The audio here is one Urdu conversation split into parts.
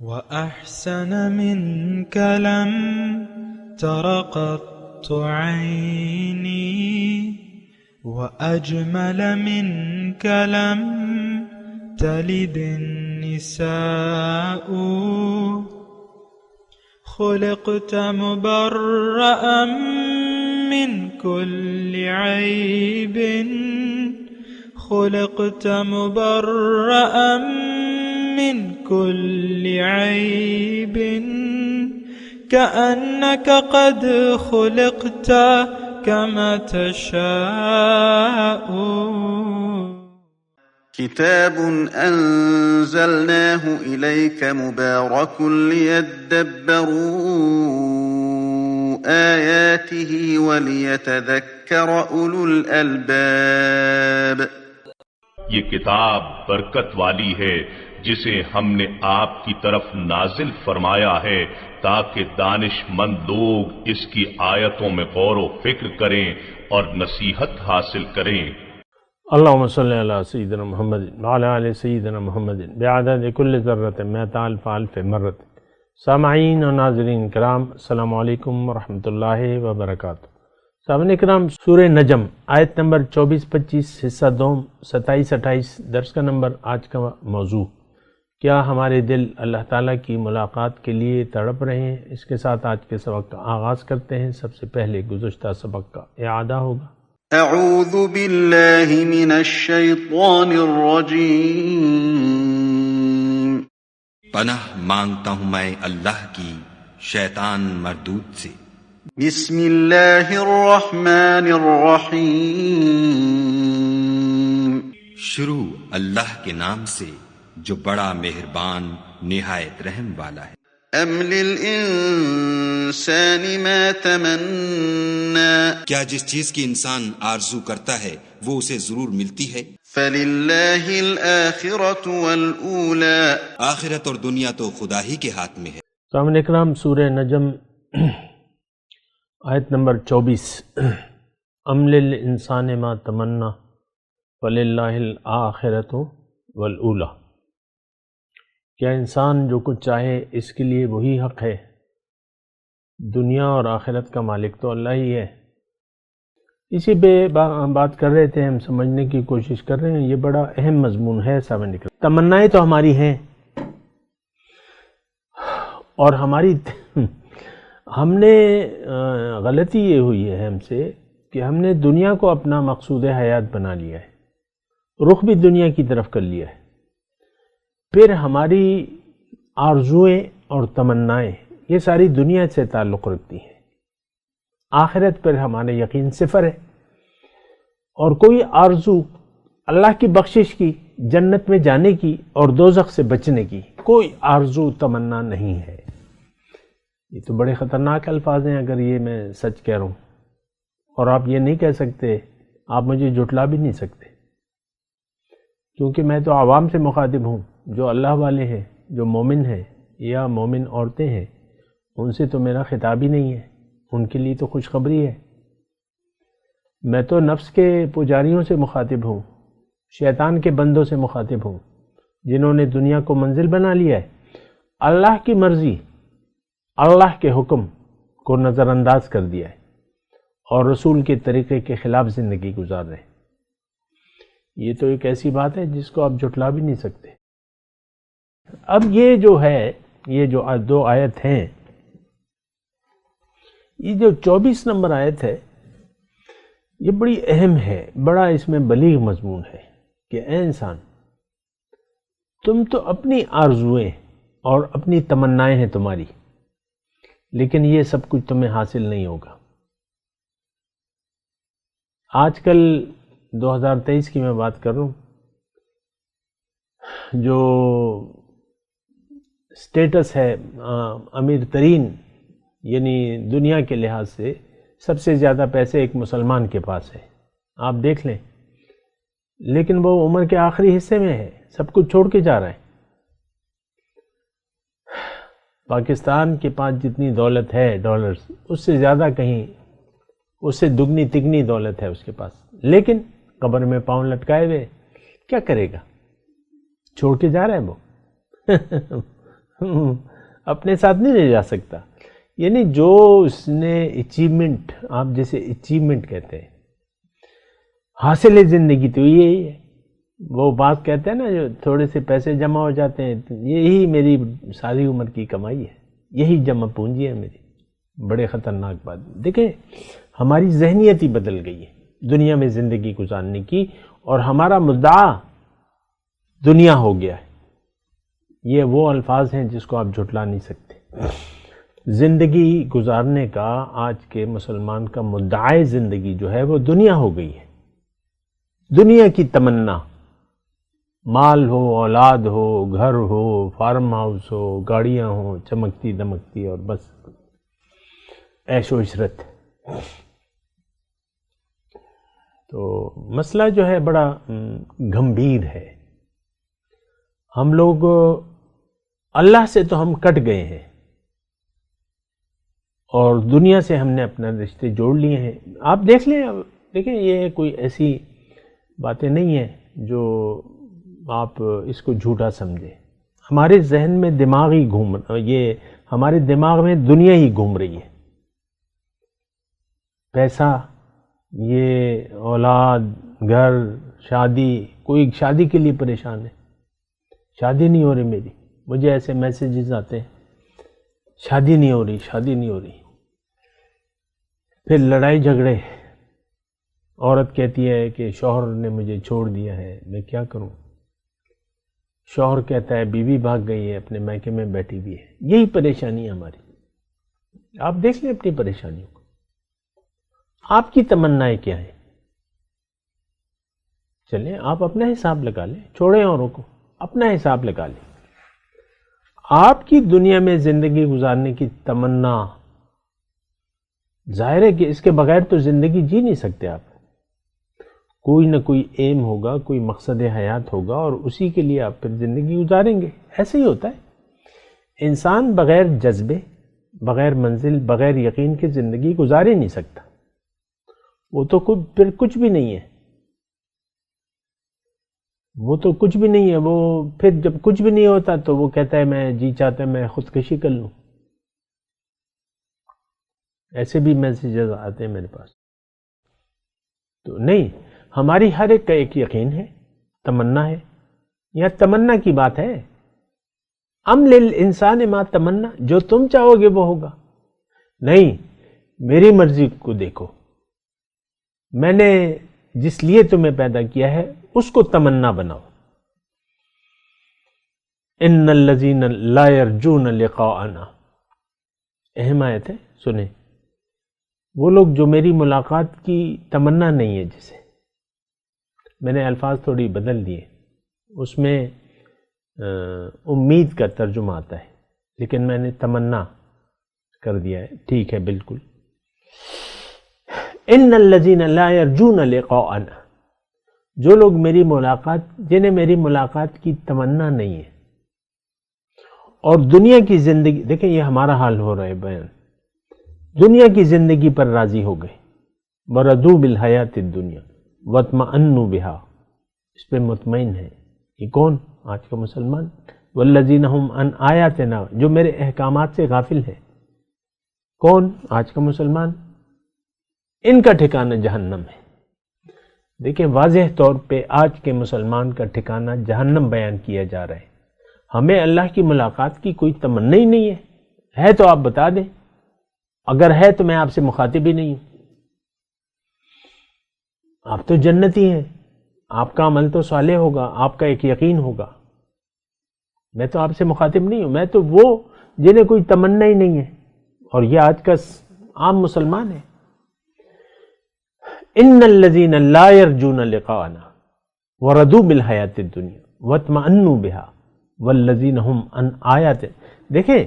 وأحسن منك لم تر قط عيني وأجمل منك لم تلد النساء خلقت مبرأ من كل عيب خلقت مبرأ من كل عيب كأنك قد خلقت كما تشاء. كتاب أنزلناه إليك مبارك ليدبروا آياته وليتذكر أولو الألباب. یہ کتاب برکت والی ہے جسے ہم نے آپ کی طرف نازل فرمایا ہے تاکہ دانش مند لوگ اس کی آیتوں میں غور و فکر کریں اور نصیحت حاصل کریں. اللہم صلی علی سیدنا محمد وعلی آل سیدنا محمد بعدد کل ذرۃ مئۃ الف الف مرۃ. سامعین و ناظرین کرام، السلام علیکم ورحمۃ اللہ وبرکاتہ. سامعین کرام، سورہ نجم آیت نمبر 24-25 حصہ دوم 27-28 درس کا نمبر. آج کا موضوع، کیا ہمارے دل اللہ تعالیٰ کی ملاقات کے لیے تڑپ رہے ہیں؟ اس کے ساتھ آج کے سبق کا آغاز کرتے ہیں. سب سے پہلے گزشتہ سبق کا اعادہ ہوگا. اعوذ باللہ من الشیطان الرجیم. پناہ مانگتا ہوں میں اللہ کی شیطان مردود سے. بسم اللہ الرحمن الرحیم. شروع اللہ کے نام سے جو بڑا مہربان نہایت رحم والا ہے. ام للانسان ما تمنا. کیا جس چیز کی انسان آرزو کرتا ہے وہ اسے ضرور ملتی ہے. فللہ الآخرۃ والأولی. آخرت اور دنیا تو خدا ہی کے ہاتھ میں ہے. سامعین اکرام، سورہ نجم آیت نمبر 24. ام للانسان ما تمنا فللہ الآخرۃ والأولی. کیا انسان جو کچھ چاہے اس کے لیے وہی حق ہے؟ دنیا اور آخرت کا مالک تو اللہ ہی ہے. اسی پہ بات کر رہے تھے، ہم سمجھنے کی کوشش کر رہے ہیں. یہ بڑا اہم مضمون ہے. سامنے نکل تمنائیں تو ہماری ہیں، اور ہم نے غلطی یہ ہوئی ہے ہم سے کہ ہم نے دنیا کو اپنا مقصود حیات بنا لیا ہے، رخ بھی دنیا کی طرف کر لیا ہے. پھر ہماری آرزوئیں اور تمنائیں یہ ساری دنیا سے تعلق رکھتی ہیں. آخرت پر ہمارا یقین صفر ہے، اور کوئی آرزو اللہ کی بخشش کی، جنت میں جانے کی اور دوزخ سے بچنے کی کوئی آرزو تمنا نہیں ہے. یہ تو بڑے خطرناک الفاظ ہیں اگر یہ میں سچ کہہ رہا ہوں، اور آپ یہ نہیں کہہ سکتے، آپ مجھے جھٹلا بھی نہیں سکتے، کیونکہ میں تو عوام سے مخاطب ہوں، جو اللہ والے ہیں، جو مومن ہیں یا مومن عورتیں ہیں. ان سے تو میرا خطاب ہی نہیں ہے، ان کے لیے تو خوشخبری ہے. میں تو نفس کے پجاریوں سے مخاطب ہوں، شیطان کے بندوں سے مخاطب ہوں، جنہوں نے دنیا کو منزل بنا لیا ہے. اللہ کی مرضی، اللہ کے حکم کو نظر انداز کر دیا ہے اور رسول کے طریقے کے خلاف زندگی گزار رہے ہیں. یہ تو ایک ایسی بات ہے جس کو آپ جھٹلا بھی نہیں سکتے. اب یہ جو ہے، یہ جو دو آیت ہیں، یہ جو 24 نمبر آیت ہے، یہ بڑی اہم ہے، بڑا اس میں بلیغ مضمون ہے کہ اے انسان، تم تو اپنی آرزوئیں اور اپنی تمنائیں ہیں تمہاری، لیکن یہ سب کچھ تمہیں حاصل نہیں ہوگا. آج کل 2023 کی میں بات کر رہا ہوں، جو سٹیٹس ہے امیر ترین، یعنی دنیا کے لحاظ سے سب سے زیادہ پیسے ایک مسلمان کے پاس ہے، آپ دیکھ لیں. لیکن وہ عمر کے آخری حصے میں ہے، سب کچھ چھوڑ کے جا رہا ہے. پاکستان کے پاس جتنی دولت ہے ڈالرز، اس سے زیادہ کہیں، اس سے دگنی تگنی دولت ہے اس کے پاس، لیکن قبر میں پاؤں لٹکائے ہوئے. کیا کرے گا؟ چھوڑ کے جا رہا ہے وہ. اپنے ساتھ نہیں لے جا سکتا. یعنی جو اس نے اچیومنٹ، آپ جیسے اچیومنٹ کہتے ہیں، حاصل زندگی تو یہی ہے. وہ بات کہتے ہیں نا، جو تھوڑے سے پیسے جمع ہو جاتے ہیں، یہی میری ساری عمر کی کمائی ہے، یہی جمع پونجی ہے میری. بڑے خطرناک بات. دیکھیں ہماری ذہنیت ہی بدل گئی ہے دنیا میں زندگی گزارنے کی، اور ہمارا مدعا دنیا ہو گیا ہے. یہ وہ الفاظ ہیں جس کو آپ جھٹلا نہیں سکتے. زندگی گزارنے کا آج کے مسلمان کا مدعا زندگی جو ہے وہ دنیا ہو گئی ہے. دنیا کی تمنا، مال ہو، اولاد ہو، گھر ہو، فارم ہاؤس ہو، گاڑیاں ہوں چمکتی دمکتی، اور بس عیش و عشرت. تو مسئلہ جو ہے بڑا گمبھیر ہے. ہم لوگ اللہ سے تو ہم کٹ گئے ہیں، اور دنیا سے ہم نے اپنا رشتے جوڑ لیے ہیں. آپ دیکھ لیں، دیکھیں یہ کوئی ایسی باتیں نہیں ہیں جو آپ اس کو جھوٹا سمجھیں. ہمارے ذہن میں دماغ ہی یہ ہمارے دماغ میں دنیا ہی گھوم رہی ہے. پیسہ، یہ اولاد، گھر، شادی. کوئی شادی کے لیے پریشان ہے، شادی نہیں ہو رہی میری. مجھے ایسے میسیجز آتے ہیں، شادی نہیں ہو رہی، شادی نہیں ہو رہی. پھر لڑائی جھگڑے. عورت کہتی ہے کہ شوہر نے مجھے چھوڑ دیا ہے، میں کیا کروں. شوہر کہتا ہے بیوی بھاگ گئی ہے، اپنے میکے میں بیٹھی ہوئی ہے. یہی پریشانی ہے ہماری. آپ دیکھ لیں اپنی پریشانیوں کو. آپ کی تمنائیں کیا ہیں؟ چلیں آپ اپنا حساب لگا لیں، چھوڑیں اوروں کو، اپنا حساب لگا لیں. آپ کی دنیا میں زندگی گزارنے کی تمنا، ظاہر ہے کہ اس کے بغیر تو زندگی جی نہیں سکتے آپ. کوئی نہ کوئی ایم ہوگا، کوئی مقصد حیات ہوگا، اور اسی کے لیے آپ پھر زندگی گزاریں گے. ایسے ہی ہوتا ہے. انسان بغیر جذبے، بغیر منزل، بغیر یقین کے زندگی گزار ہی نہیں سکتا. وہ تو پھر کچھ بھی نہیں ہے. وہ تو کچھ بھی نہیں ہے. وہ پھر جب کچھ بھی نہیں ہوتا تو وہ کہتا ہے میں جی چاہتا ہے میں خودکشی کر لوں. ایسے بھی میسیجز آتے ہیں میرے پاس. تو نہیں، ہماری ہر ایک کا ایک یقین ہے، تمنا ہے. یا تمنا کی بات ہے، ام للانسان ما تمنا، جو تم چاہو گے وہ ہوگا. نہیں، میری مرضی کو دیکھو. میں نے جس لیے تمہیں پیدا کیا ہے اس کو تمنا بناؤ. ان الذین لا یرجون لقاءنا، اہم آیت ہے، سنیں. وہ لوگ جو میری ملاقات کی تمنا نہیں ہے، جسے میں نے الفاظ تھوڑی بدل دیے، اس میں امید کا ترجمہ آتا ہے، لیکن میں نے تمنا کر دیا ہے. ٹھیک ہے، بالکل. ان الذین لا یرجون لقاءنا، جو لوگ میری ملاقات، جنہیں میری ملاقات کی تمنا نہیں ہے، اور دنیا کی زندگی، دیکھیں یہ ہمارا حال ہو رہا ہے بیان، دنیا کی زندگی پر راضی ہو گئے. وردوا بالحیات الدنیا واطمأنوا بها، اس پہ مطمئن ہے. یہ کون؟ آج کا مسلمان. والذین هم عن آیاتنا، جو میرے احکامات سے غافل ہے. کون؟ آج کا مسلمان. ان کا ٹھکانہ جہنم ہے. دیکھیں واضح طور پہ آج کے مسلمان کا ٹھکانہ جہنم بیان کیا جا رہا ہے. ہمیں اللہ کی ملاقات کی کوئی تمنا ہی نہیں ہے تو آپ بتا دیں. اگر ہے تو میں آپ سے مخاطب ہی نہیں ہوں. آپ تو جنتی ہیں، آپ کا عمل تو صالح ہوگا، آپ کا ایک یقین ہوگا. میں تو آپ سے مخاطب نہیں ہوں. میں تو وہ جنہیں کوئی تمنا ہی نہیں ہے، اور یہ آج کا عام مسلمان ہے. ان الذین لا یرجون لقاءنا ورضوا بالحیات الدنیا واطمأنوا بها والذین هم عن آیاتنا. دیکھیں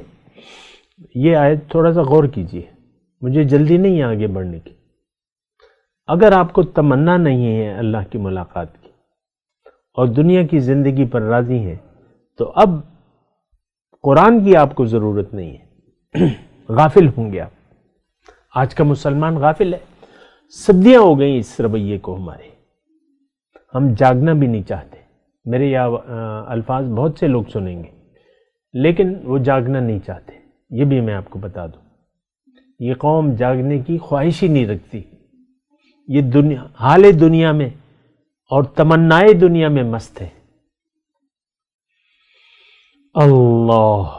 یہ آیت تھوڑا سا غور کیجیے، مجھے جلدی نہیں ہے آگے بڑھنے کی. اگر آپ کو تمنا نہیں ہے اللہ کی ملاقات کی، اور دنیا کی زندگی پر راضی ہیں، تو اب قرآن کی آپ کو ضرورت نہیں ہے. غافل ہوں گے آپ. آج کا مسلمان غافل ہے. صدیاں ہو گئیں اس رویے کو ہمارے. ہم جاگنا بھی نہیں چاہتے. میرے یہ الفاظ بہت سے لوگ سنیں گے لیکن وہ جاگنا نہیں چاہتے. یہ بھی میں آپ کو بتا دوں، یہ قوم جاگنے کی خواہش ہی نہیں رکھتی. یہ حال دنیا میں اور تمنائے دنیا میں مست ہے. اللہ،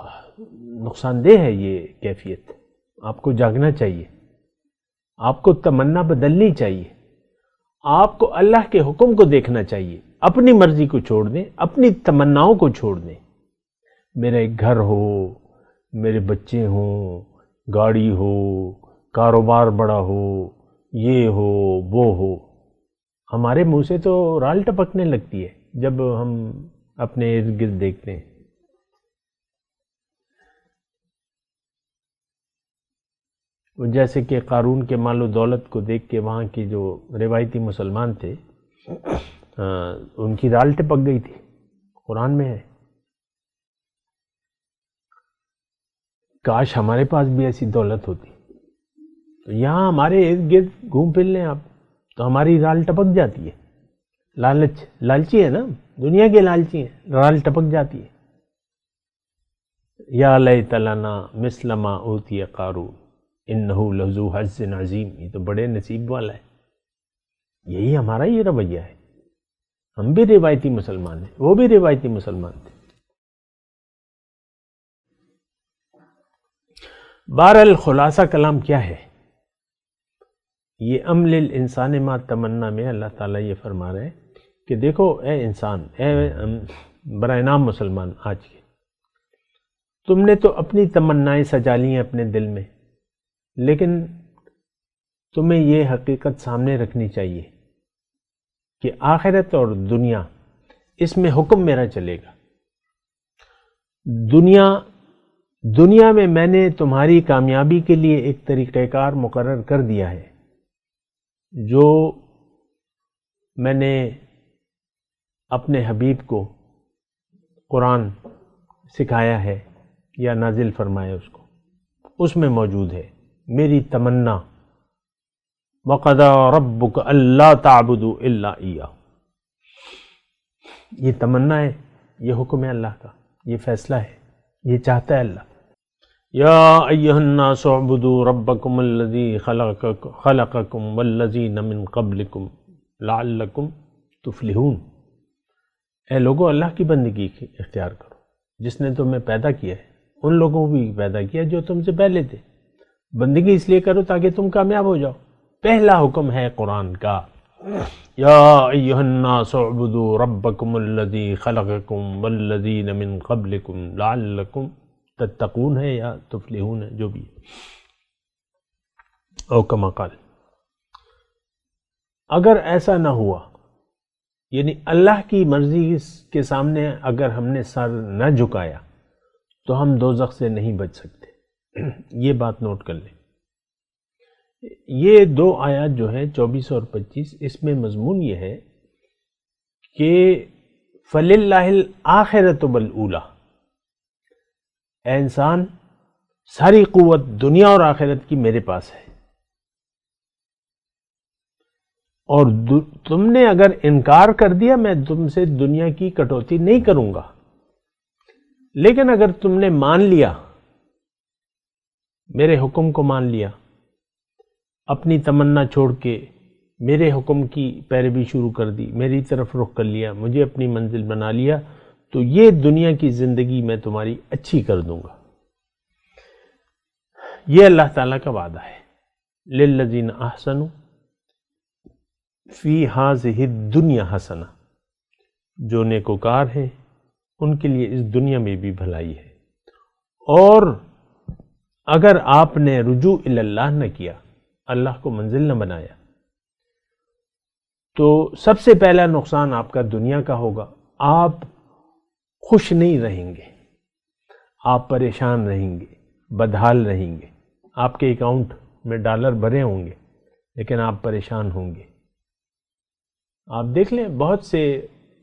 نقصان دہ ہے یہ کیفیت. آپ کو جاگنا چاہیے، آپ کو تمنا بدلنی چاہیے، آپ کو اللہ کے حکم کو دیکھنا چاہیے. اپنی مرضی کو چھوڑ دیں، اپنی تمناؤں کو چھوڑ دیں. میرا ایک گھر ہو، میرے بچے ہوں، گاڑی ہو، کاروبار بڑا ہو، یہ ہو وہ ہو. ہمارے منہ سے تو رال ٹپکنے لگتی ہے جب ہم اپنے ارد گرد دیکھتے ہیں. جیسے کہ قارون کے مال و دولت کو دیکھ کے وہاں کے جو روایتی مسلمان تھے ان کی رال ٹپک گئی تھی. قرآن میں ہے. کاش ہمارے پاس بھی ایسی دولت ہوتی. تو یہاں ہمارے ارد گرد گھوم پھر لیں آپ تو ہماری رال ٹپک جاتی ہے. لالچی ہے نا، دنیا کے لالچی ہیں، رال ٹپک جاتی ہے. یا لیت لنا مثل ما اوتی قارون انہ لذو حظ عظیم. یہ تو بڑے نصیب والا ہے. یہی ہمارا یہ رویہ ہے. ہم بھی روایتی مسلمان ہیں، وہ بھی روایتی مسلمان تھے. بہرحال خلاصہ کلام کیا ہے؟ یہ عمل الانسان ما تمنا میں اللہ تعالیٰ یہ فرما رہے ہیں کہ دیکھو اے انسان، اے برائے نام مسلمان آج کے، تم نے تو اپنی تمنائیں سجا لی ہیں اپنے دل میں، لیکن تمہیں یہ حقیقت سامنے رکھنی چاہیے کہ آخرت اور دنیا، اس میں حکم میرا چلے گا. دنیا میں نے تمہاری کامیابی کے لیے ایک طریقہ کار مقرر کر دیا ہے جو میں نے اپنے حبیب کو قرآن سکھایا ہے یا نازل فرمایا اس کو. اس میں موجود ہے میری تمنا، وَقَضَىٰ رَبُّكَ أَلَّا تَعْبُدُوا إِلَّا إِيَّاهُ. یہ تمنا ہے، یہ حکم ہے اللہ کا، یہ فیصلہ ہے، یہ چاہتا ہے اللہ. یا ایھا الناس اعبدوا ربکم الذی خلقکم والذین من قبلکم لعلکم تفلحون. اے لوگو اللہ کی بندگی اختیار کرو، جس نے تمہیں پیدا کیا ہے، ان لوگوں کو بھی پیدا کیا جو تم سے پہلے تھے. بندگی اس لیے کرو تاکہ تم کامیاب ہو جاؤ. پہلا حکم ہے قرآن کا، یا ایھا الناس اعبدوا ربکم الذی خلقکم والذین من قبلکم لعلکم تتقون ہے یا تفلحون ہے، جو بھی ہے. او کما قال. اگر ایسا نہ ہوا، یعنی اللہ کی مرضی کے سامنے اگر ہم نے سر نہ جھکایا تو ہم دوزخ سے نہیں بچ سکتے. یہ بات نوٹ کر لیں. یہ دو آیات جو ہیں 24 اور 25، اس میں مضمون یہ ہے کہ فَلِلَّهِ الْآخِرَةُ وَالْأُولَىٰ. اے انسان، ساری قوت دنیا اور آخرت کی میرے پاس ہے، اور تم نے اگر انکار کر دیا میں تم سے دنیا کی کٹوتی نہیں کروں گا. لیکن اگر تم نے مان لیا، میرے حکم کو مان لیا، اپنی تمنا چھوڑ کے میرے حکم کی پیروی شروع کر دی، میری طرف رخ کر لیا، مجھے اپنی منزل بنا لیا، تو یہ دنیا کی زندگی میں تمہاری اچھی کر دوں گا. یہ اللہ تعالیٰ کا وعدہ ہے. للذین احسنوا فی ہذہ الدنیا حسنہ. جو نیکوکار ہیں ان کے لیے اس دنیا میں بھی بھلائی ہے. اور اگر آپ نے رجوع الی اللہ نہ کیا، اللہ کو منزل نہ بنایا، تو سب سے پہلا نقصان آپ کا دنیا کا ہوگا. آپ خوش نہیں رہیں گے، آپ پریشان رہیں گے، بدحال رہیں گے. آپ کے اکاؤنٹ میں ڈالر بھرے ہوں گے لیکن آپ پریشان ہوں گے. آپ دیکھ لیں بہت سے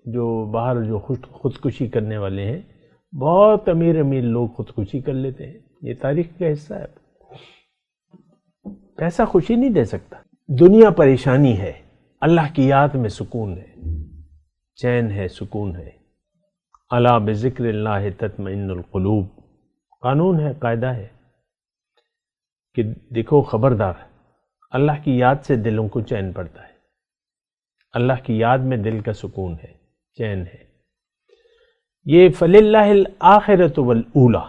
جو باہر جو خودکشی کرنے والے ہیں، بہت امیر لوگ خودکشی کر لیتے ہیں. یہ تاریخ کا حصہ ہے. پیسہ خوشی نہیں دے سکتا. دنیا پریشانی ہے، اللہ کی یاد میں سکون ہے، چین ہے، سکون ہے، الا بذکر اللہ تطمئن القلوب، قانون ہے، قاعدہ ہے کہ دیکھو خبردار، اللہ کی یاد سے دلوں کو چین پڑتا ہے، اللہ کی یاد میں دل کا سکون ہے، چین ہے۔ یہ فللہ الآخرۃ والأولی،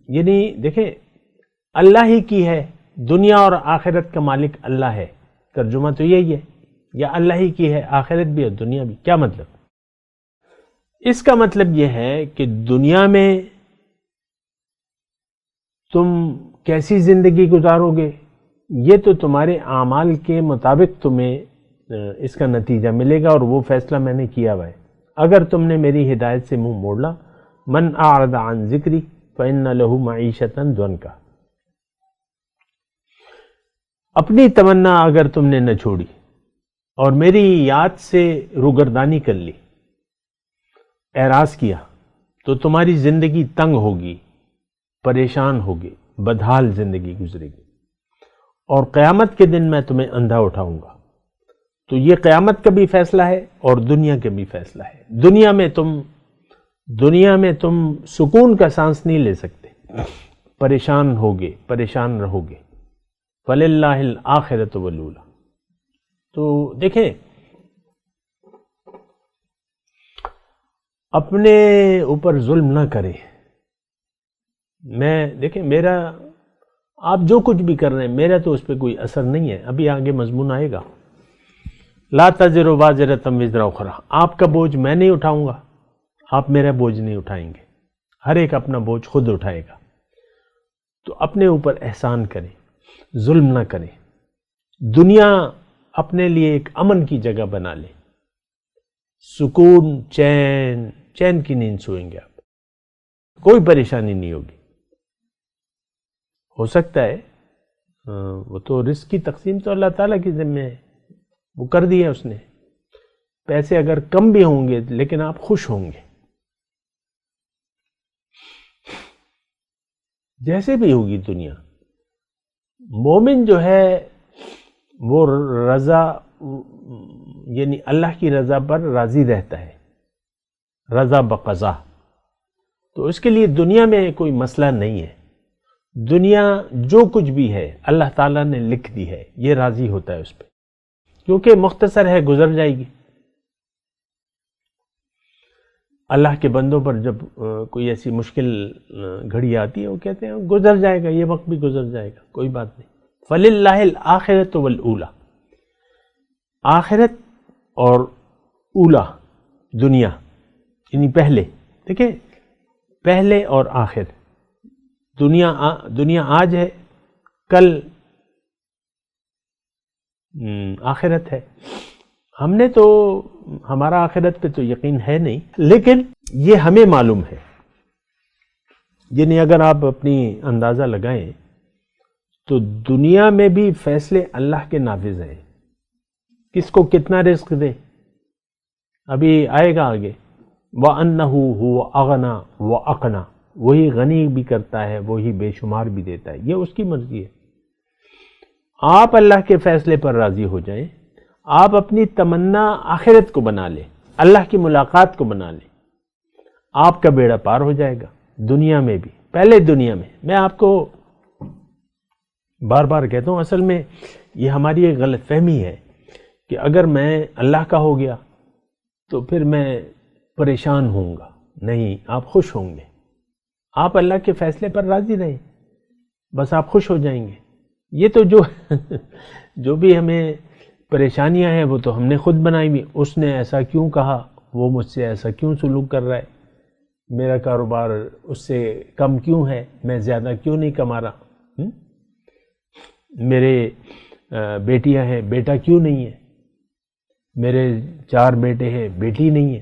یعنی دیکھیں اللہ ہی کی ہے، دنیا اور آخرت کا مالک اللہ ہے، ترجمہ تو یہی ہے، یا اللہ ہی کی ہے آخرت بھی اور دنیا بھی۔ کیا مطلب؟ اس کا مطلب یہ ہے کہ دنیا میں تم کیسی زندگی گزارو گے یہ تو تمہارے اعمال کے مطابق تمہیں اس کا نتیجہ ملے گا، اور وہ فیصلہ میں نے کیا ہوا ہے۔ اگر تم نے میری ہدایت سے منہ موڑ لا، من اعرض عن ذکری فإن له معیشۃ ضنکا، اپنی تمنا اگر تم نے نہ چھوڑی اور میری یاد سے روگردانی کر لی، اعراض کیا، تو تمہاری زندگی تنگ ہوگی، پریشان ہوگی، بدحال زندگی گزرے گی، اور قیامت کے دن میں تمہیں اندھا اٹھاؤں گا۔ تو یہ قیامت کا بھی فیصلہ ہے اور دنیا کا بھی فیصلہ ہے۔ دنیا میں تم سکون کا سانس نہیں لے سکتے، پریشان ہوگے، پریشان رہو گے۔ فَلِلَّهِ الْآخِرَةُ وَالْأُولَى۔ تو دیکھیں اپنے اوپر ظلم نہ کریں۔ دیکھیں میرا، آپ جو کچھ بھی کر رہے ہیں میرا تو اس پہ کوئی اثر نہیں ہے، ابھی آگے مضمون آئے گا، لا تزر وازرۃ وزر اخری، آپ کا بوجھ میں نہیں اٹھاؤں گا، آپ میرا بوجھ نہیں اٹھائیں گے، ہر ایک اپنا بوجھ خود اٹھائے گا۔ تو اپنے اوپر احسان کریں، ظلم نہ کریں، دنیا اپنے لیے ایک امن کی جگہ بنا لیں، سکون، چین کی نیند سوئیں گے آپ، کوئی پریشانی نہیں ہوگی۔ ہو سکتا ہے وہ تو رزق کی تقسیم تو اللہ تعالیٰ کی ذمہ ہے، وہ کر دیا اس نے، پیسے اگر کم بھی ہوں گے لیکن آپ خوش ہوں گے، جیسے بھی ہوگی دنیا۔ مومن جو ہے وہ رضا، یعنی اللہ کی رضا پر راضی رہتا ہے، رضا بقضا، تو اس کے لیے دنیا میں کوئی مسئلہ نہیں ہے۔ دنیا جو کچھ بھی ہے اللہ تعالیٰ نے لکھ دی ہے، یہ راضی ہوتا ہے اس پہ، کیونکہ مختصر ہے، گزر جائے گی۔ اللہ کے بندوں پر جب کوئی ایسی مشکل گھڑی آتی ہے وہ کہتے ہیں گزر جائے گا، یہ وقت بھی گزر جائے گا، کوئی بات نہیں۔ فَلِلَّهِ الْآخِرَةُ وَالْأُولَى، آخرت اور اولا دنیا، یعنی پہلے، دیکھیں پہلے اور آخر، دنیا آج ہے، کل آخرت ہے۔ ہم نے تو ہمارا آخرت پہ تو یقین ہے نہیں، لیکن یہ ہمیں معلوم ہے، یعنی اگر آپ اپنی اندازہ لگائیں تو دنیا میں بھی فیصلے اللہ کے نافذ ہیں، کس کو کتنا رزق دے، ابھی آئے گا آگے، وَأَنَّهُ هُوَ أَغْنَى وَأَقْنَى، وہی غنی بھی کرتا ہے، وہی بے شمار بھی دیتا ہے، یہ اس کی مرضی ہے۔ آپ اللہ کے فیصلے پر راضی ہو جائیں، آپ اپنی تمنا آخرت کو بنا لیں، اللہ کی ملاقات کو بنا لیں، آپ کا بیڑا پار ہو جائے گا، دنیا میں بھی۔ پہلے دنیا میں آپ کو بار بار کہتا ہوں، اصل میں یہ ہماری ایک غلط فہمی ہے کہ اگر میں اللہ کا ہو گیا تو پھر میں پریشان ہوں گا، نہیں، آپ خوش ہوں گے، آپ اللہ کے فیصلے پر راضی رہیں، بس آپ خوش ہو جائیں گے۔ یہ تو جو بھی ہمیں پریشانیاں ہیں وہ تو ہم نے خود بنائی ہوئی، اس نے ایسا کیوں کہا، وہ مجھ سے ایسا کیوں سلوک کر رہا ہے، میرا کاروبار اس سے کم کیوں ہے، میں زیادہ کیوں نہیں کما رہا، میرے بیٹیاں ہیں، بیٹا کیوں نہیں ہے، میرے 4 بیٹے ہیں، بیٹی نہیں ہے۔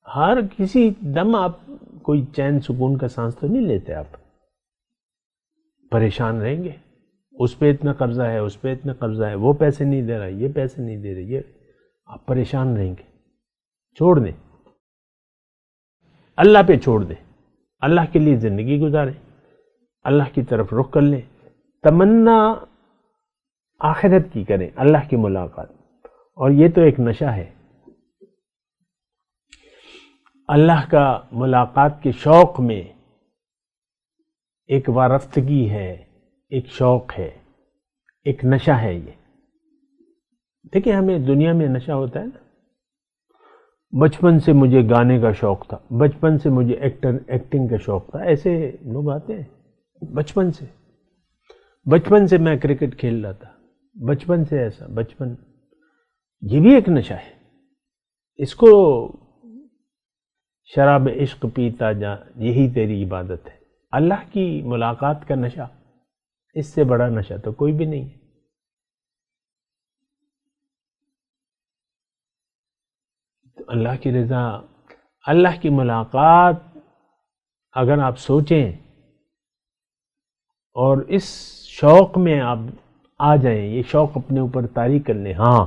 ہر کسی دم آپ کوئی چین سکون کا سانس تو نہیں لیتے، آپ پریشان رہیں گے، اس پہ اتنا قرضہ ہے، اس پہ اتنا قرضہ ہے، وہ پیسے نہیں دے رہا، یہ پیسے نہیں دے رہے، یہ آپ پریشان رہیں گے۔ چھوڑ دیں، اللہ پہ چھوڑ دیں، اللہ کے لیے زندگی گزاریں، اللہ کی طرف رخ کر لیں، تمنا آخرت کی کریں، اللہ کی ملاقات، اور یہ تو ایک نشہ ہے۔ اللہ کا ملاقات کے شوق میں ایک وارفتگی ہے، ایک شوق ہے، ایک نشہ ہے. یہ دیکھیں ہمیں دنیا میں نشہ ہوتا ہے نا. بچپن سے مجھے گانے کا شوق تھا، بچپن سے مجھے ایکٹنگ کا شوق تھا، ایسے لوگ آتے ہیں. بچپن سے میں کرکٹ کھیل رہا تھا، بچپن سے ایسا، بچپن. یہ بھی ایک نشہ ہے. اس کو شراب عشق پیتا جا، یہی تیری عبادت ہے. اللہ کی ملاقات کا نشہ، اس سے بڑا نشہ تو کوئی بھی نہیں ہے. تو اللہ کی رضا، اللہ کی ملاقات اگر آپ سوچیں اور اس شوق میں آپ آ جائیں، یہ شوق اپنے اوپر طاری کر لیں. ہاں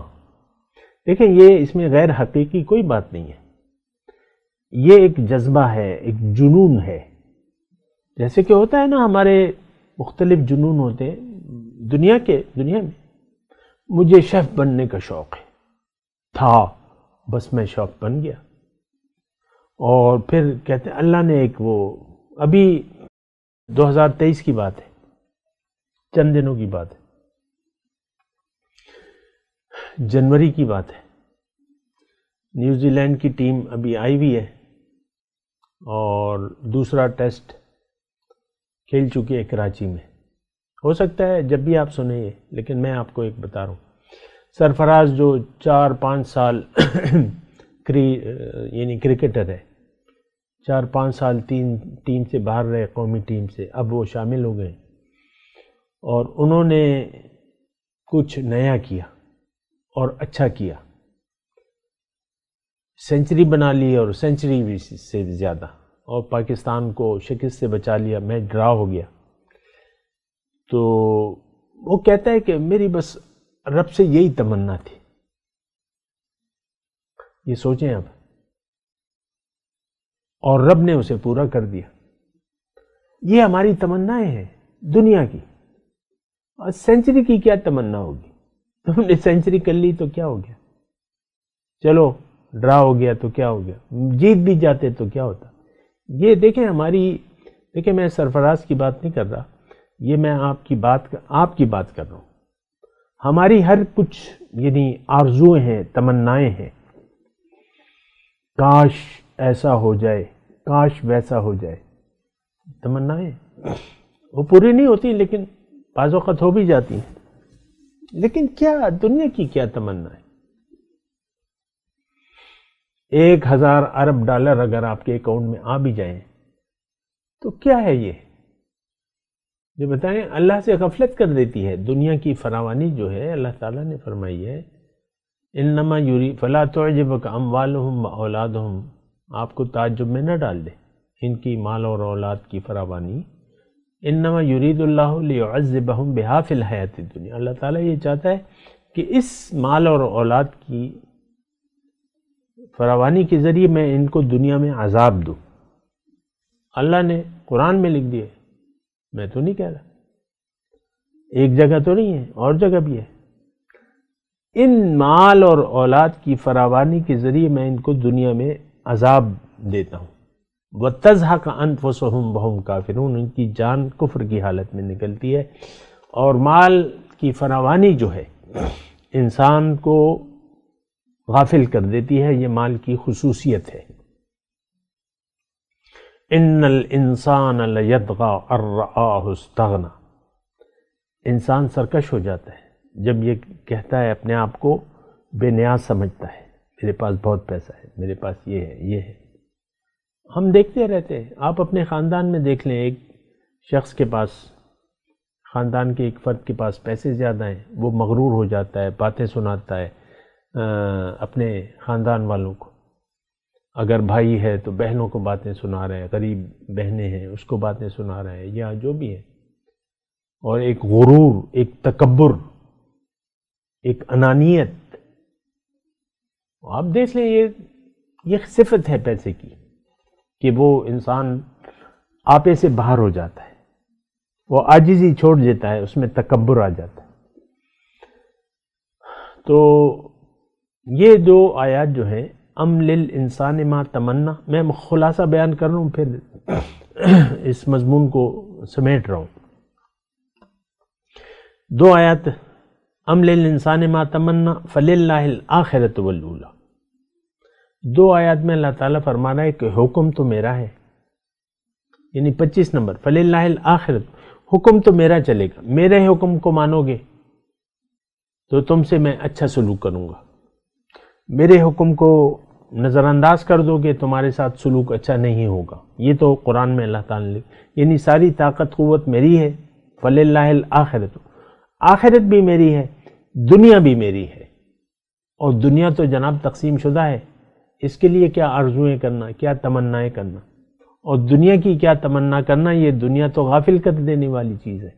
دیکھیں یہ اس میں غیر حقیقی کوئی بات نہیں ہے. یہ ایک جذبہ ہے، ایک جنون ہے. جیسے کہ ہوتا ہے نا ہمارے مختلف جنون ہوتے ہیں دنیا میں. مجھے شیف بننے کا شوق ہے، تھا، بس میں شوق بن گیا. اور پھر کہتے ہیں اللہ نے ایک، وہ ابھی 2023 کی بات ہے، چند دنوں کی بات ہے، جنوری کی بات ہے. نیوزی لینڈ کی ٹیم ابھی آئی ہوئی ہے اور دوسرا ٹیسٹ کھیل چکی ہے کراچی میں. ہو سکتا ہے جب بھی آپ سنیں یہ، لیکن میں آپ کو ایک بتا رہا ہوں. سرفراز جو 4-5 سال یعنی کرکٹر ہے، 4-5 سال ٹیم سے باہر رہے، قومی ٹیم سے، اب وہ شامل ہو گئے اور انہوں نے کچھ نیا کیا اور اچھا کیا. سینچری بنا لی اور سینچری بھی سے زیادہ، اور پاکستان کو شکست سے بچا لیا. میچ ڈرا ہو گیا. تو وہ کہتا ہے کہ میری بس رب سے یہی تمنا تھی. یہ سوچیں اب، اور رب نے اسے پورا کر دیا. یہ ہماری تمنائیں ہیں دنیا کی. اور سینچری کی کیا تمنا ہوگی؟ تم نے سینچری کر لی تو کیا ہو گیا؟ چلو ڈرا ہو گیا تو کیا ہو گیا؟ جیت بھی جاتے تو کیا ہوتا؟ یہ دیکھیں دیکھیں میں سرفراز کی بات نہیں کر رہا، یہ میں آپ کی بات کر رہا ہوں. ہماری ہر کچھ یعنی آرزویں ہیں، تمنائیں ہیں. کاش ایسا ہو جائے، کاش ویسا ہو جائے. تمنائیں وہ پوری نہیں ہوتی، لیکن بعض وقت ہو بھی جاتی ہیں. لیکن کیا دنیا کی کیا تمنا ہے؟ 1000 ارب ڈالر اگر آپ کے اکاؤنٹ میں آ بھی جائیں تو کیا ہے یہ بتائیں. اللہ سے غفلت کر دیتی ہے. دنیا کی فراوانی جو ہے اللہ تعالیٰ نے فرمائی ہے انما فلا تعجبک اموالہم واولادہم. آپ کو تعجب میں نہ ڈال دے ان کی مال اور اولاد کی فراوانی. انما یرید اللہ لیعذبہم بہا فی الحیات الدنیا. اللہ تعالیٰ یہ چاہتا ہے کہ اس مال اور اولاد کی فراوانی کے ذریعے میں ان کو دنیا میں عذاب دوں. اللہ نے قرآن میں لکھ دیے، میں تو نہیں کہہ رہا. ایک جگہ تو نہیں ہے، اور جگہ بھی ہے. ان مال اور اولاد کی فراوانی کے ذریعے میں ان کو دنیا میں عذاب دیتا ہوں. وَتَزْهَقَ أَنفُسُهُمْ وَهُمْ كَافِرُونَ. ان کی جان کفر کی حالت میں نکلتی ہے. اور مال کی فراوانی جو ہے انسان کو غافل کر دیتی ہے. یہ مال کی خصوصیت ہے. ان الانسان لیطغی ان رآہ استغنی. انسان سرکش ہو جاتا ہے جب یہ کہتا ہے، اپنے آپ کو بے نیاز سمجھتا ہے. میرے پاس بہت پیسہ ہے، میرے پاس یہ ہے، یہ ہے. ہم دیکھتے رہتے ہیں. آپ اپنے خاندان میں دیکھ لیں، ایک شخص کے پاس، خاندان کے ایک فرد کے پاس پیسے زیادہ ہیں، وہ مغرور ہو جاتا ہے، باتیں سناتا ہے اپنے خاندان والوں کو. اگر بھائی ہے تو بہنوں کو باتیں سنا رہے ہیں، غریب بہنیں ہیں اس کو باتیں سنا رہے ہیں، یا جو بھی ہے. اور ایک غرور، ایک تکبر، ایک انانیت. آپ دیکھ لیں یہ صفت ہے پیسے کی کہ وہ انسان آپے سے باہر ہو جاتا ہے، وہ عاجزی چھوڑ دیتا ہے، اس میں تکبر آ جاتا ہے. تو یہ دو آیات جو ہیں ام للانسان ما تمنا، میں خلاصہ بیان کر رہا ہوں پھر اس مضمون کو سمیٹ رہا ہوں. 2 آیات، ام للانسان ما تمنا فللہ الآخرۃ والأولی. 2 آیات میں اللہ تعالیٰ فرما رہا ہے کہ حکم تو میرا ہے، یعنی 25 نمبر فللہ الآخرۃ، حکم تو میرا چلے گا، میرے حکم کو مانو گے تو تم سے میں اچھا سلوک کروں گا، میرے حکم کو نظر انداز کر دو گے تمہارے ساتھ سلوک اچھا نہیں ہوگا. یہ تو قرآن میں اللہ تعالیٰ نے، یعنی ساری طاقت قوت میری ہے. فللہ الآخرۃ، آخرت بھی میری ہے، دنیا بھی میری ہے. اور دنیا تو جناب تقسیم شدہ ہے، اس کے لیے کیا آرزویں کرنا، کیا تمنائیں کرنا، اور دنیا کی کیا تمنا کرنا، یہ دنیا تو غافل کر دینے والی چیز ہے.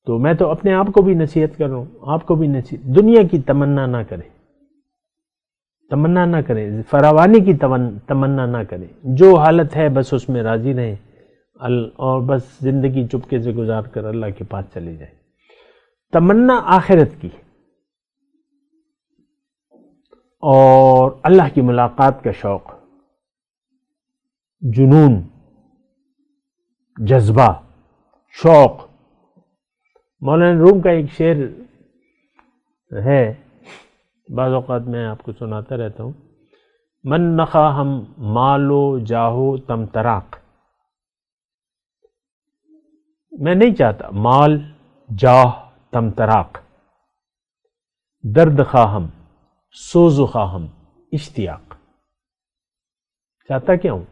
تو میں تو اپنے آپ کو بھی نصیحت کر رہا ہوں، آپ کو بھی نصیحت، دنیا کی تمنا نہ کریں، تمنا نہ کریں، فراوانی کی تمنا نہ کریں. جو حالت ہے بس اس میں راضی رہیں اور بس زندگی چپکے سے گزار کر اللہ کے پاس چلے جائیں. تمنا آخرت کی اور اللہ کی ملاقات کا شوق، جنون، جذبہ، شوق. مولانا روم کا ایک شعر ہے، بعض اوقات میں آپ کو سناتا رہتا ہوں، من نخا ہم مالو جاہو تم تراق. میں نہیں چاہتا مال جاہ تم تراق، درد خواہم سوز و خواہم اشتیاق. چاہتا کیا ہوں؟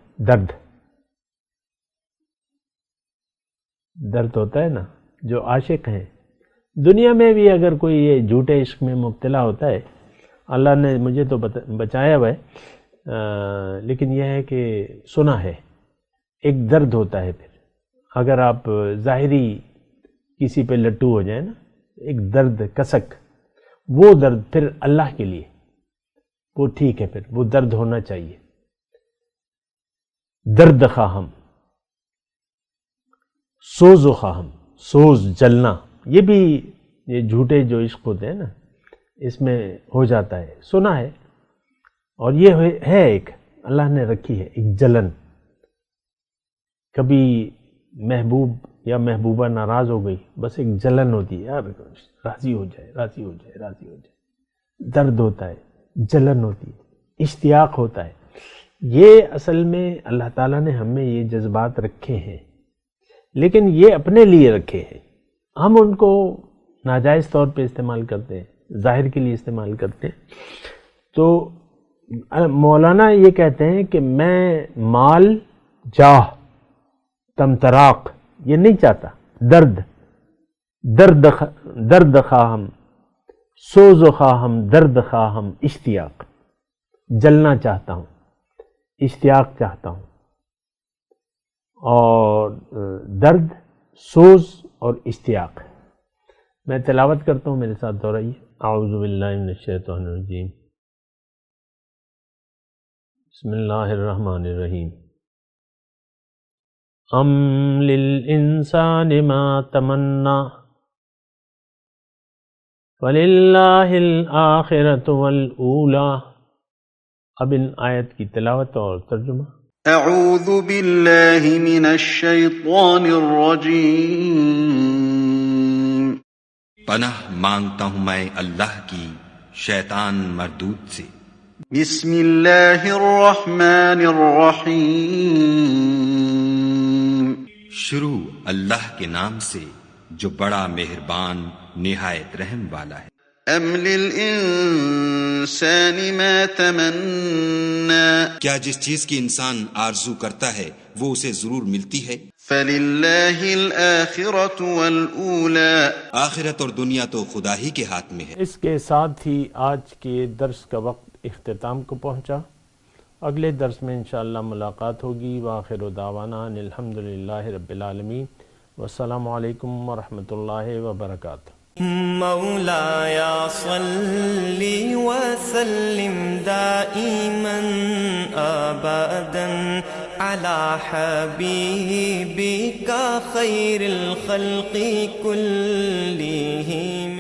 درد ہوتا ہے نا. جو عاشق ہیں دنیا میں بھی، اگر کوئی یہ جھوٹے عشق میں مبتلا ہوتا ہے، اللہ نے مجھے تو بچایا ہوا ہے، لیکن یہ ہے کہ سنا ہے ایک درد ہوتا ہے. پھر اگر آپ ظاہری کسی پہ لٹو ہو جائے نا، ایک درد کسک، وہ درد پھر اللہ کے لیے وہ ٹھیک ہے، پھر وہ درد ہونا چاہیے. درد خواہم، سوز و خواہم، سوز جلنا، یہ بھی یہ جھوٹے جو عشق ہوتے ہیں نا اس میں ہو جاتا ہے، سنا ہے. اور یہ ہے ایک اللہ نے رکھی ہے ایک جلن. کبھی محبوب یا محبوبہ ناراض ہو گئی، بس ایک جلن ہوتی ہے، یار راضی ہو جائے، راضی ہو جائے، راضی ہو جائے. درد ہوتا ہے، جلن ہوتی ہے، اشتیاق ہوتا ہے. یہ اصل میں اللہ تعالیٰ نے ہمیں یہ جذبات رکھے ہیں، لیکن یہ اپنے لیے رکھے ہیں. ہم ان کو ناجائز طور پہ استعمال کرتے ہیں، ظاہر کے لیے استعمال کرتے ہیں. تو مولانا یہ کہتے ہیں کہ میں مال جاہ تمتراق یہ نہیں چاہتا، درد خواہم سوز و خواہم، درد خواہم اشتیاق، جلنا چاہتا ہوں، اشتیاق چاہتا ہوں. اور درد، سوز اور اشتیاق. میں تلاوت کرتا ہوں، میرے ساتھ دہرائیے. اعوذ باللہ من الشیطان الرجیم، بسم اللہ الرحمن الرحیم. ام للانسان ما تمنا وللہ الآخرۃ والأولی. اب ان آیت کی تلاوت اور ترجمہ. اعوذ باللہ من الشیطان الرجیم. پناہ مانگتا ہوں میں اللہ کی شیطان مردود سے. بسم اللہ الرحمن الرحیم. شروع اللہ کے نام سے جو بڑا مہربان نہایت رحم والا ہے. ام للانسان ما تمنا. کیا جس چیز کی انسان آرزو کرتا ہے وہ اسے ضرور ملتی ہے. فللہ الآخرۃ والأولی. آخرت اور دنیا تو خدا ہی کے ہاتھ میں ہے. اس کے ساتھ ہی آج کے درس کا وقت اختتام کو پہنچا. اگلے درس میں انشاءاللہ ملاقات ہوگی. وآخر دعوانا ان الحمدللہ رب العالمین. والسلام علیکم ورحمۃ اللہ وبرکاتہ. مولاي صل وسلم دائما أبدا على حبيبك خير الخلق كلهم.